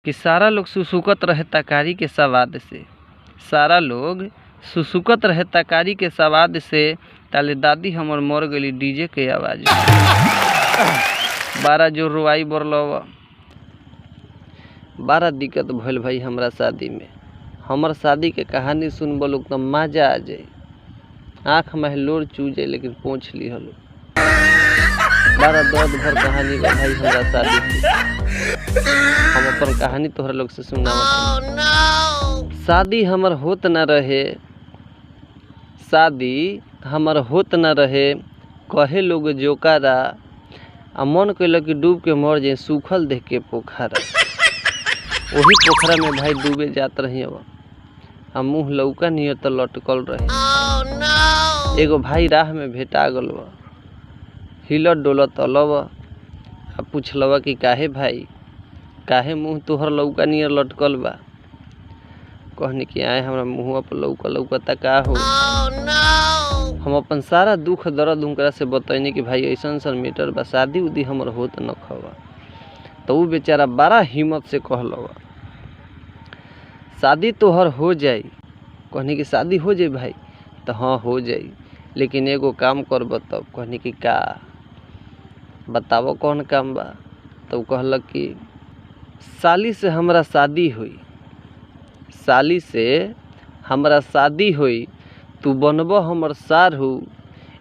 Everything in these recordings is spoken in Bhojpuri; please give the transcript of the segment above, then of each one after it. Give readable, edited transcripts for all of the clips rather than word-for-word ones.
कि सारा लोग सुसुकत रहे तकारी के सवाद से, सारा लोग सुसुकत रहे तकारी के सवाद से, ताले दादी हमर मर गई डीजे के आवाज। 12 जोर रुआई बरलवा। बड़ा दिक्कत भइल भाई हमरा शादी में। हमर शादी के कहानी सुनब लोग तो मजा आ जाए, आँख में लोर चू जाए, लेकिन पहुँच ली हलो। बड़ा दर्द भर कहानी बा भाई हमरा शादी के। हम अपन कहानी तोहरा लोग से सुनावत। शादी हमर होत न रहे, शादी हमर होत न रहे, कहे लोग जोकारा, आ मन कैल कि डूब के मर जाए सूखल देख के पोखरा। वही पोखरा में भाई डूबे जात रही। अब हम मुँह लौका नियर तो लटकल रहे। एगो भाई राह में भेटा गल, हिलत डोलत अलब आ पूछलवा कि काहे भाई, काहे मुँह तोहर लौका नियर लटकल बा। कहनी कि आए हमरा मुँह पर लौका लौकता का हो। हम अपन सारा दुख दर्द उनकरा से बतैनी कि भाई ऐसा मीटर बा, शादी उदी हमर होत न खवा। तो वो बेचारा बड़ा हिम्मत से कहलवा शादी तोहर हो जाई। कहनी कि शादी हो जाई भाई। तो हाँ हो जाई, लेकिन एगो काम करब तब। कहनी कि का, बतावो कौन काम बा। तो कहलक कि साली से हमरा शादी हुई, साली से हमरा शादी हुई, तू बनब हमर सारू,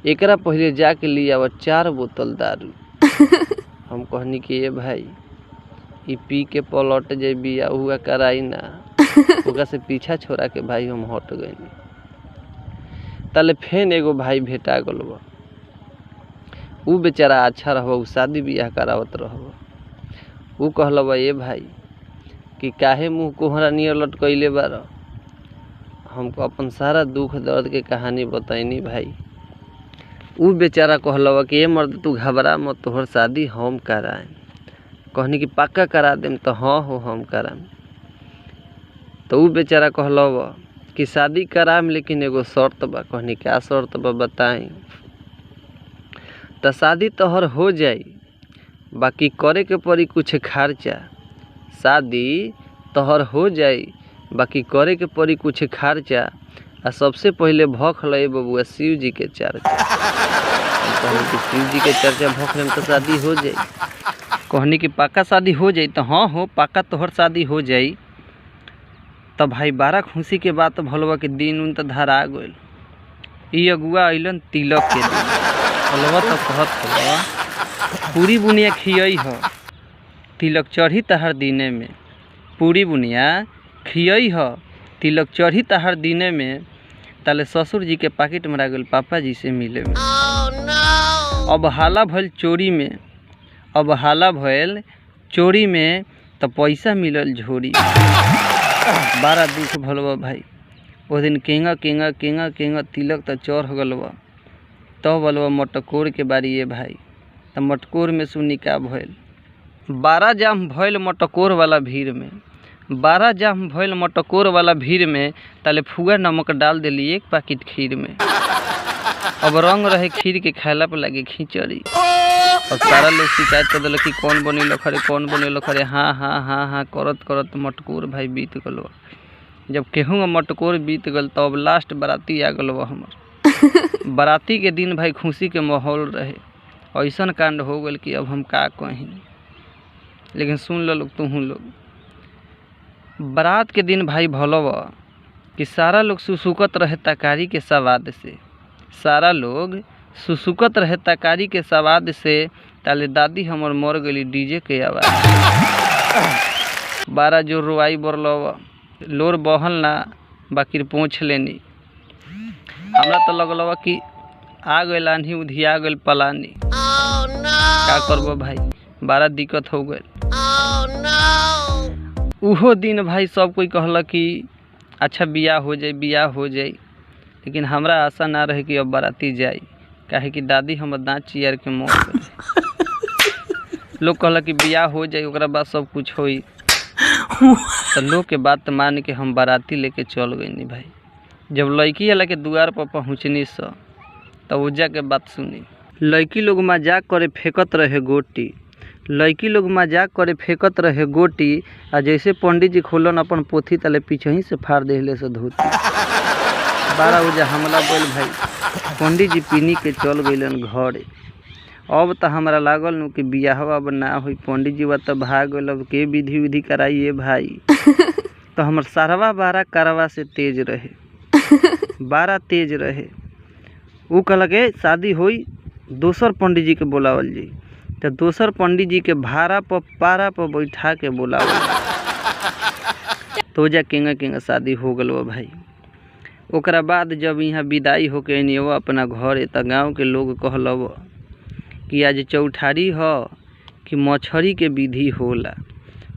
एकरा पहले जाके लिया 4 बोतल दारू। हम कहनी कि ये भाई ई पी के पलट जाए बिया हुआ कराई ना। ओकरा से पीछा छोड़ा के भाई हम हट गए। तले फेन एगो भाई भेटा गल, उ बेचारा अच्छा रह, शादी बियाह करावत रह। उ कहलबा ये भाई कि काहे मुँह कोहरा नियर लटकैले बार। हमको अपन सारा दुख दर्द के कहानी बताइनी भाई। उ बेचारा कहलवा कि ये मर्द तू घबरा मत, तोहर शादी हम कराएं। कहनी कि पक्का करा देम। तो हाँ हो हम कराम। तो उ बेचारा कहलवा कि शादी कराम, लेकिन एगो शर्त बा। कहनी क्या शर्त बा बताई। तो शादी तोहर हो जाई, बाकी करे के पड़ी कुछ खर्चा। शादी तोहर हो जाई, बाकी करे के पड़ी कुछ खर्चा, आ सबसे पहले भख ले बबुआ शिव जी के चर्चा। कहनी कि शिव जी के चर्चा भख लेम तो शादी हो जाई। कहनी कि पक्का शादी हो जाई। तो हाँ हो पक्का तोहर शादी हो जाई। तब भाई बड़ा खुशी के बात भलवा के दिन उन तो धरा गइल। ई अगुआ अइलन तिलक के दिन। भलवा तो कहत हलवा पूरी बुनिया खियई ह, तिलक चढ़ी तहर दिने में। पूरी बुनिया खियई ह, तिलक चढ़ी तहर दिने में। ताले ससुर जी के पाकिट मरा गइल पापा जी से मिले में। अब हाला भइल चोरी में, अब हाला भइल चोरी में, तो पैसा मिलल झोरी। बड़ा दुख भलवा भाई। वो दिन केंगा केंगा केंगा केंगा तिलक तो चढ़ गलवा। तो बलवा मटकोर के बारी ये भाई। तो मटकोर में सुनी का भइल, 12 जाम भइल मटकोर वाला भीड़ में, 12 जाम भइल मटकोर वाला भीड़ में। ताले फुआ नमक डाल देली 1 पैकेट खीर में। अब रंग रहे खीर के खायला पर लगे खिचड़ी। और सारा लोग शिकायत कर दिल कि कौन बनेल खरे, कौन बनेल खरे। हाँ हाँ हाँ हाँ करत करत मटकोर भाई बीत गल। जब केहूँ मटकोर बीत गल, तब लास्ट बाराती आ गल हमर। बाराती के दिन भाई खुशी के माहौल रहे। ऐसन कांड हो गल कि अब हम का कहीं। लेकिन सुन लो लोग, तुहू लोग, बारात के दिन भाई भलवा कि सारा लोग सुसुकत रहे तकारी के सवाद से, सारा लोग सुसुकत रहे तकारी के सवाद से। ताले दादी हमर मर गई डीजे के आवाज। 12 जोर रुआई बरलवा। लोर बहल ना, बाकी पहुँच लेनी। हमरा तो लगलवा कि आ गई आन्ही उधिया गई पलानी। का करबो भाई, बड़ा दिक्कत हो गई। उहो दिन भाई सब कोई कहला कि अच्छा बियाह हो जाए, बियाह हो जाए। लेकिन हमरा आशा ना रहे कि अब बाराती जाई, काहे कि दादी हमर दाँत चियर के मौत गई। लोग कहला कि बियाह हो जाए, ओकरा बाद सब कुछ होई। तो लोग के बात मान के हम बाराती लेके चल गई भाई। जब लड़की वाला के दुआर पर पहुँचनी स, तब उजा के बात सुनी। लड़की लोग मजाक करे फेंकत रहे गोटी, लड़की लोग मजाक करे फेंकत रहे गोटी आ जैसे पंडित जी खोलन अपन पोथी तले पीछे ही से फाड़ देले से धोती। 12 बजे हमला बोल भाई पंडित जी पीनी के चल गइलन घरे। अब तो हमरा लागल नु कि बियाहवा अब ना होई, पंडित जी तो भाग गइल, अब के विधि विधि कराइए भाई। तो हमर सरवा 12 करवा से तेज रहे, 12 तेज रहे। उ कहलक के शादी होई दोसर पंडित जी के बोलावल जी। तो दोसर पंडित जी के भाड़ा पर पारा पर बैठा के बोलावल तो जा केंगा शादी हो गल भाई। ओकरा बाद जब यहाँ विदाई होके अनियव अपना घरे त गाँव के लोग कहलब कि आज चौठारी ह कि मछरी के विधि होला।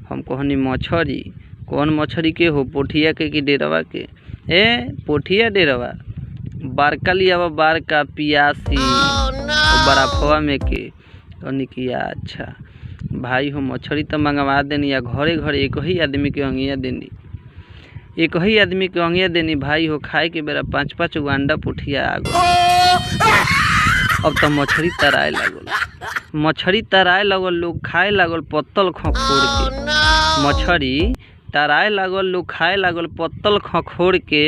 हम कहनी मछरी कौन मछरी के हो, पोठिया के कि डेरवा के? पोठिया डेरवा बारका लियावा, बारका पियासी बराफवा में के। कहनी कि अच्छा भाई हो मछरी तो मंगवा देनी या घरे घरे एक ही आदमी के अंगिया देनी, एक ही आदमी के अंगिया देनी भाई हो। खाए के बेरा 5-5 गो अंडा पोठिया आ गए। अब तो मछरी तराए लागल, मछरी तराए लागल, लोग खाए लागल पत्तल खखोर के। मछरी तराए लागल, लोग खाए लागल पत्तल खखोर के।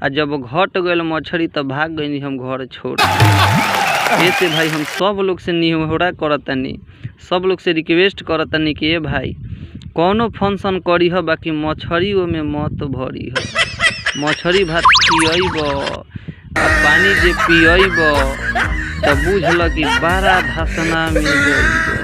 आ जब घट गए मछरी तो भाग गई हम घर छोड़। ऐसे भाई हम सब लोग से निहोरा करतनी, सब लोग से रिक्वेस्ट करतनी कि ए भाई कौनो फंक्शन करी हो बाकी मछरी में मत भरी हो। मछरी भात पियब आ पानी जे पियब तो बुझल कि 12 धसना मिल गई।